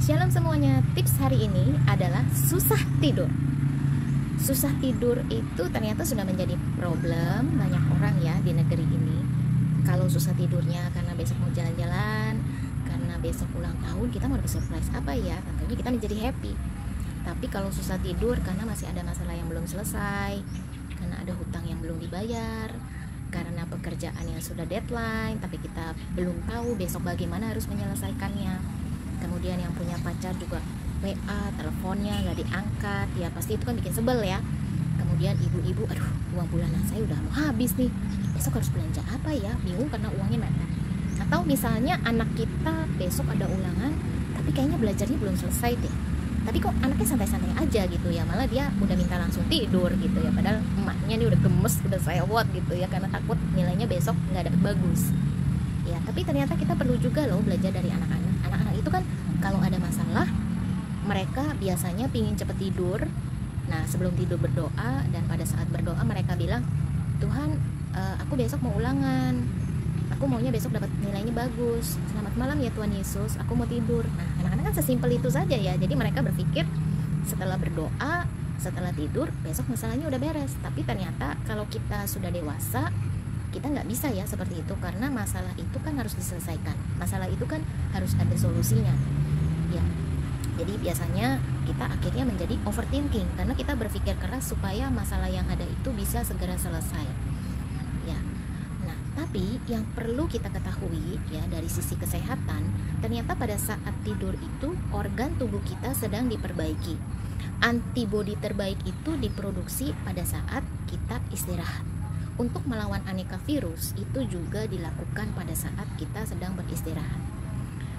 Shalom semuanya, tips hari ini adalah susah tidur. Susah tidur itu ternyata sudah menjadi problem banyak orang ya di negeri ini. Kalau susah tidurnya karena besok mau jalan-jalan, karena besok ulang tahun, kita mau dapat surprise apa ya? Tentunya kita menjadi happy. Tapi kalau susah tidur karena masih ada masalah yang belum selesai, karena ada hutang yang belum dibayar, karena pekerjaan yang sudah deadline tapi kita belum tahu besok bagaimana harus menyelesaikannya. Kemudian yang punya pacar juga WA, teleponnya nggak diangkat, ya pasti itu kan bikin sebel ya. Kemudian ibu-ibu, aduh uang bulanan saya udah mau habis nih, besok harus belanja apa ya, bingung karena uangnya mepet. Atau misalnya anak kita besok ada ulangan, tapi kayaknya belajarnya belum selesai deh, tapi kok anaknya santai-santai aja gitu ya, malah dia udah minta langsung tidur gitu ya, padahal emaknya nih udah gemes, udah sewot gitu ya, karena takut nilainya besok nggak dapet bagus ya. Tapi ternyata kita perlu juga loh belajar dari anak-anak. Anak-anak itu kan kalau ada masalah, mereka biasanya pingin cepet tidur. Nah sebelum tidur berdoa, dan pada saat berdoa mereka bilang, Tuhan, aku besok mau ulangan, aku maunya besok dapat nilainya bagus. Selamat malam ya Tuhan Yesus, aku mau tidur. Nah anak-anak kan sesimpel itu saja ya. Jadi mereka berpikir setelah berdoa, setelah tidur, besok masalahnya udah beres. Tapi ternyata kalau kita sudah dewasa, kita nggak bisa ya seperti itu, karena masalah itu kan harus diselesaikan. Masalah itu kan harus ada solusinya ya. Jadi biasanya kita akhirnya menjadi overthinking karena kita berpikir keras supaya masalah yang ada itu bisa segera selesai ya. Nah tapi yang perlu kita ketahui ya, dari sisi kesehatan, ternyata pada saat tidur itu organ tubuh kita sedang diperbaiki. Antibodi terbaik itu diproduksi pada saat kita istirahat. Untuk melawan aneka virus itu juga dilakukan pada saat kita sedang beristirahat.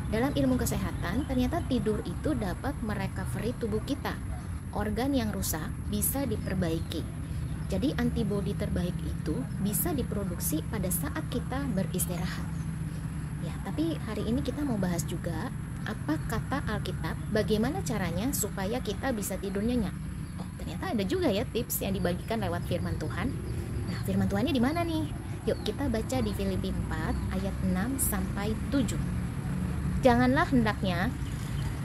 Dalam ilmu kesehatan, ternyata tidur itu dapat merecovery tubuh kita. Organ yang rusak bisa diperbaiki. Jadi antibodi terbaik itu bisa diproduksi pada saat kita beristirahat. Ya, tapi hari ini kita mau bahas juga apa kata Alkitab, bagaimana caranya supaya kita bisa tidur nyenyak. Oh, ternyata ada juga ya tips yang dibagikan lewat firman Tuhan. Nah, firman Tuhannya di mana nih? Yuk kita baca di Filipi 4 ayat 6 sampai 7. Janganlah hendaknya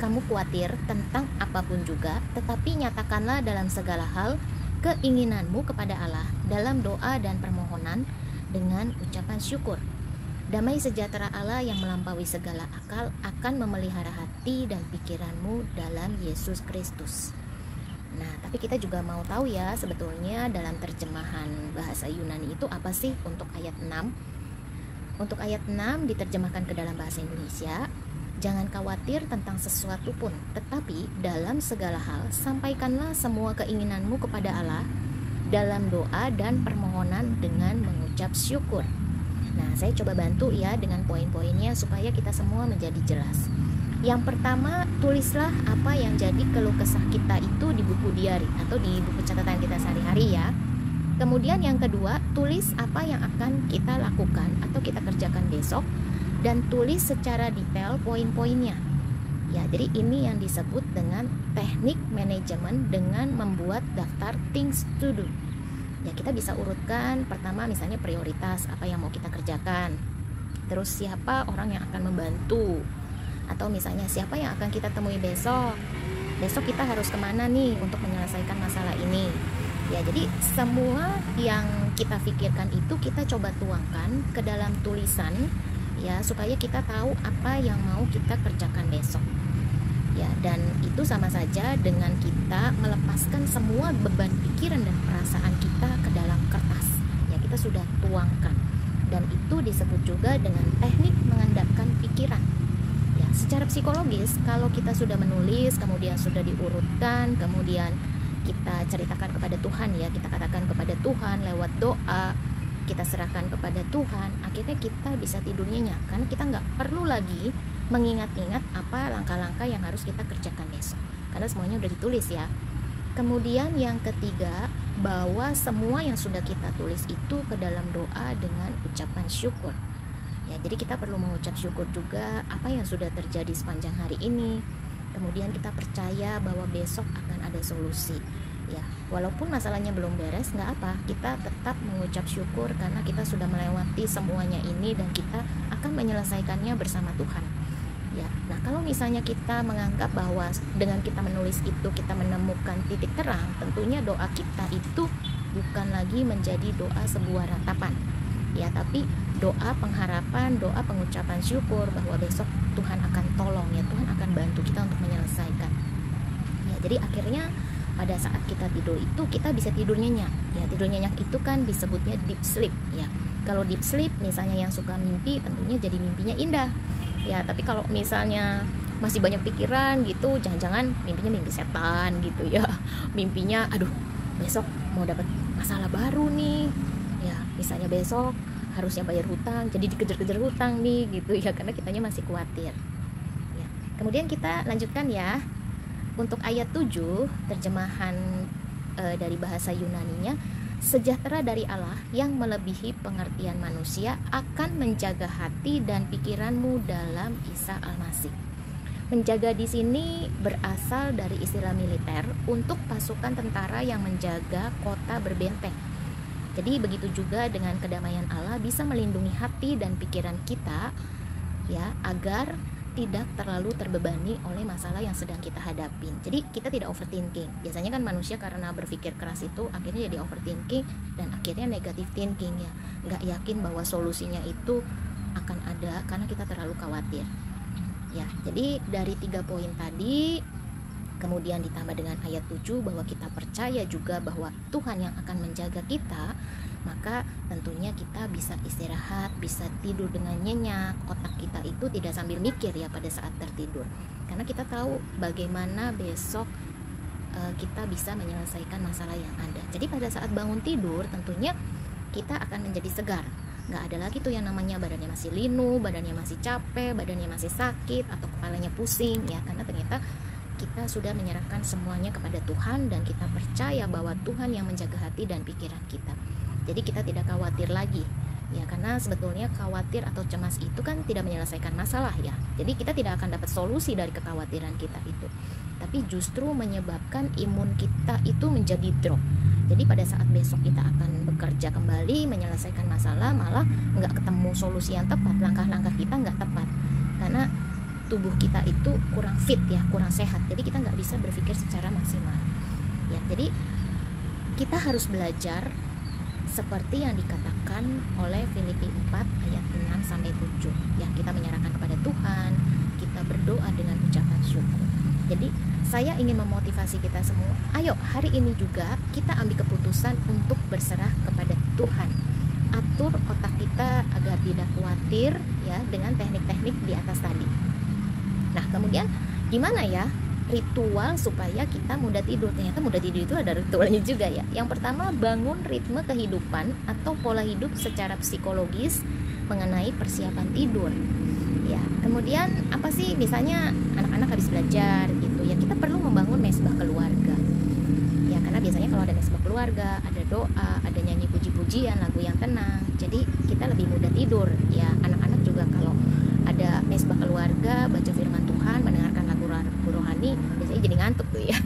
kamu khawatir tentang apapun juga, tetapi nyatakanlah dalam segala hal keinginanmu kepada Allah dalam doa dan permohonan dengan ucapan syukur. Damai sejahtera Allah yang melampaui segala akal akan memelihara hati dan pikiranmu dalam Yesus Kristus. Nah, tapi kita juga mau tahu ya, sebetulnya dalam terjemahan bahasa Yunani itu apa sih untuk ayat 6? Untuk ayat 6 diterjemahkan ke dalam bahasa Indonesia, jangan khawatir tentang sesuatu pun, tetapi dalam segala hal sampaikanlah semua keinginanmu kepada Allah dalam doa dan permohonan dengan mengucap syukur. Nah, saya coba bantu ya dengan poin-poinnya supaya kita semua menjadi jelas. Yang pertama, tulislah apa yang jadi keluh kesah kita itu di buku diari atau di buku catatan kita sehari-hari ya. Kemudian yang kedua, tulis apa yang akan kita lakukan atau kita kerjakan besok, dan tulis secara detail poin-poinnya. Ya, jadi ini yang disebut dengan teknik manajemen dengan membuat daftar things to do. Ya, kita bisa urutkan pertama misalnya prioritas apa yang mau kita kerjakan. Terus siapa orang yang akan membantu, atau misalnya siapa yang akan kita temui besok kita harus kemana nih untuk menyelesaikan masalah ini ya. Jadi semua yang kita pikirkan itu kita coba tuangkan ke dalam tulisan ya, supaya kita tahu apa yang mau kita kerjakan besok ya. Dan itu sama saja dengan kita melepaskan semua beban pikiran dan perasaan kita ke dalam kertas ya, kita sudah tuangkan. Dan itu disebut juga dengan teknik mengendapkan pikiran. Secara psikologis, kalau kita sudah menulis, kemudian sudah diurutkan, kemudian kita ceritakan kepada Tuhan ya, kita katakan kepada Tuhan lewat doa, kita serahkan kepada Tuhan, akhirnya kita bisa tidur nyenyak, karena kita nggak perlu lagi mengingat-ingat apa langkah-langkah yang harus kita kerjakan besok, karena semuanya udah ditulis ya. Kemudian yang ketiga, bawa semua yang sudah kita tulis itu ke dalam doa dengan ucapan syukur. Ya, jadi kita perlu mengucap syukur juga apa yang sudah terjadi sepanjang hari ini. Kemudian kita percaya bahwa besok akan ada solusi. Ya, walaupun masalahnya belum beres, nggak apa, kita tetap mengucap syukur karena kita sudah melewati semuanya ini dan kita akan menyelesaikannya bersama Tuhan. ya. Nah, kalau misalnya kita menganggap bahwa dengan kita menulis itu kita menemukan titik terang, tentunya doa kita itu bukan lagi menjadi doa sebuah ratapan, ya, tapi doa pengharapan, doa pengucapan syukur bahwa besok Tuhan akan tolong, ya, Tuhan akan bantu kita untuk menyelesaikan. Ya, jadi akhirnya pada saat kita tidur itu kita bisa tidur nyenyak. Ya, tidur nyenyak itu kan disebutnya deep sleep, ya. Kalau deep sleep misalnya yang suka mimpi, tentunya jadi mimpinya indah. Ya, tapi kalau misalnya masih banyak pikiran gitu, jangan-jangan mimpinya mimpi setan gitu ya. Mimpinya aduh, besok mau dapat masalah baru nih. Ya, misalnya besok harusnya bayar hutang, jadi dikejar-kejar hutang nih gitu ya, karena kitanya masih khawatir. Ya. Kemudian kita lanjutkan ya. Untuk ayat 7 terjemahan dari bahasa Yunaninya, sejahtera dari Allah yang melebihi pengertian manusia akan menjaga hati dan pikiranmu dalam Isa Al-Masih. Menjaga di sini berasal dari istilah militer untuk pasukan tentara yang menjaga kota berbenteng. Jadi begitu juga dengan kedamaian Allah bisa melindungi hati dan pikiran kita, ya, agar tidak terlalu terbebani oleh masalah yang sedang kita hadapin. Jadi kita tidak overthinking. Biasanya kan manusia karena berpikir keras itu akhirnya jadi overthinking dan akhirnya negative thinking, ya. Nggak yakin bahwa solusinya itu akan ada karena kita terlalu khawatir. Ya, jadi dari 3 poin tadi, kemudian ditambah dengan ayat 7 bahwa kita percaya juga bahwa Tuhan yang akan menjaga kita, maka tentunya kita bisa istirahat, bisa tidur dengan nyenyak. Otak kita itu tidak sambil mikir ya pada saat tertidur, karena kita tahu bagaimana besok kita bisa menyelesaikan masalah yang ada. Jadi pada saat bangun tidur tentunya kita akan menjadi segar. Nggak ada lagi tuh yang namanya badannya masih linu, badannya masih capek, badannya masih sakit, atau kepalanya pusing, ya, karena ternyata kita sudah menyerahkan semuanya kepada Tuhan dan kita percaya bahwa Tuhan yang menjaga hati dan pikiran kita. Jadi kita tidak khawatir lagi, ya, karena sebetulnya khawatir atau cemas itu kan tidak menyelesaikan masalah, ya. Jadi kita tidak akan dapat solusi dari kekhawatiran kita itu, tapi justru menyebabkan imun kita itu menjadi drop. Jadi pada saat besok kita akan bekerja kembali menyelesaikan masalah, malah nggak ketemu solusi yang tepat, langkah-langkah kita nggak tepat, karena tubuh kita itu kurang fit, ya, kurang sehat. Jadi kita nggak bisa berpikir secara maksimal, ya. Jadi kita harus belajar seperti yang dikatakan oleh Filipi 4 ayat 6 sampai 7. Ya, kita menyerahkan kepada Tuhan, kita berdoa dengan ucapan syukur. Jadi saya ingin memotivasi kita semua, ayo hari ini juga kita ambil keputusan untuk berserah kepada Tuhan. Atur otak kita agar tidak khawatir, ya, dengan teknik-teknik di atas tadi. Nah, kemudian gimana ya ritual supaya kita mudah tidur? Ternyata mudah tidur itu ada ritualnya juga, ya. Yang pertama, bangun ritme kehidupan atau pola hidup secara psikologis mengenai persiapan tidur, ya. Kemudian apa sih, misalnya anak-anak habis belajar gitu, ya, kita perlu membangun mesbah keluarga, ya, karena biasanya kalau ada mesbah keluarga, ada doa, ada nyanyi puji-pujian, lagu yang tenang, jadi kita lebih mudah tidur, ya. Anak-anak juga kalau ada mesbah keluarga, baca firman Tuhan, mendengarkan lagu rohani, biasanya jadi ngantuk tuh, ya.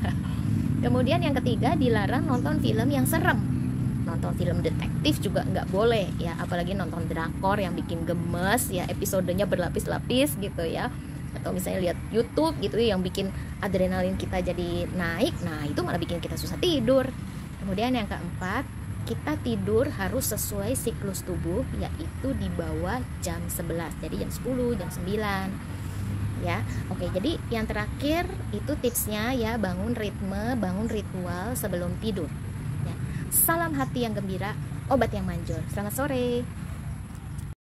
Kemudian yang ketiga, dilarang nonton film yang serem. Nonton film detektif juga nggak boleh, ya, apalagi nonton drakor yang bikin gemes, ya, episodenya berlapis-lapis gitu, ya. Atau misalnya lihat YouTube gitu yang bikin adrenalin kita jadi naik, nah itu malah bikin kita susah tidur. Kemudian yang keempat, kita tidur harus sesuai siklus tubuh, yaitu di bawah jam 11, jadi jam 10, jam 9, ya. Oke, jadi yang terakhir itu tipsnya, ya, bangun ritme, bangun ritual sebelum tidur, ya. Salam hati yang gembira, obat yang manjur. Selamat sore.